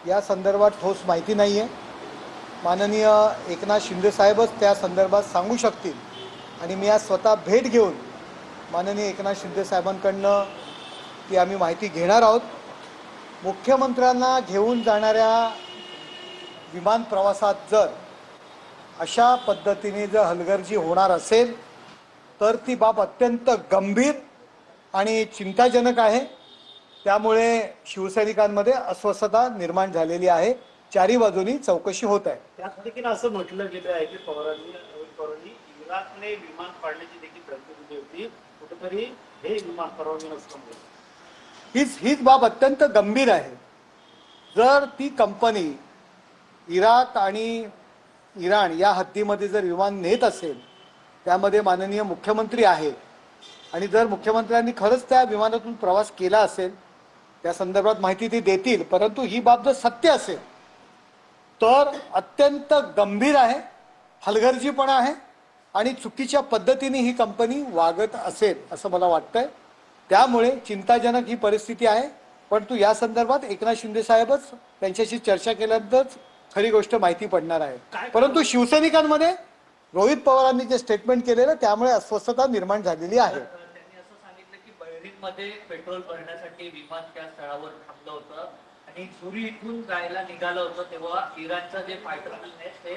या संदर्भात ठोस माहिती नाही आहे. माननीय एकनाथ शिंदे साहेबच त्या संदर्भात सांगू शकतील आणि मी आज स्वतः भेट घेऊन माननीय एकनाथ शिंदे साहेबांकडनं ती आम्ही माहिती घेणार आहोत. मुख्यमंत्र्यांना घेऊन जाणाऱ्या विमान प्रवासात जर अशा पद्धतीने जर हलगर्जी होणार असेल तर ती बाब अत्यंत गंभीर आणि चिंताजनक आहे. त्यामुळे शिवसैनिकांमध्ये अस्वस्थता निर्माण झालेली आहे. चारी बाजूनी चौकशी होत आहे. त्यात देखील असं म्हटलं गेलं आहे की पवारांनी इराकने विमान पाडण्याची देखील धमकी दिली होती. कुठेतरी हे विमान परवानगी नसल्यामुळे हीच बाब अत्यंत गंभीर आहे. जर ती कंपनी इराक आणि इराण या हद्दीमध्ये जर विमान नेत असेल, त्यामध्ये माननीय मुख्यमंत्री आहेत आणि जर मुख्यमंत्र्यांनी खरंच त्या विमानातून प्रवास केला असेल, त्या संदर्भात माहिती ती देतील. परंतु ही बाब जर सत्य असेल तर अत्यंत गंभीर आहे, हलगर्जीपणा आहे आणि चुकीच्या पद्धतीने ही कंपनी वागत असेल असं मला वाटतंय. त्यामुळे चिंताजनक ही परिस्थिती आहे. परंतु या संदर्भात एकनाथ शिंदे साहेबच त्यांच्याशी चर्चा केल्यानंतरच खरी गोष्ट माहिती पडणार आहे. परंतु शिवसैनिकांमध्ये रोहित पवारांनी जे स्टेटमेंट केलेलं त्यामुळे अस्वस्थता निर्माण झालेली आहे. त्यांनी असं सांगितलं की बहरीनमध्ये पेट्रोल भरण्यासाठी विमान त्या स्थळावर थांबलं होतं आणि झुरी इथून जायला निघालं होतं तेव्हा इराणचं जे फायटर प्लेन आहे ते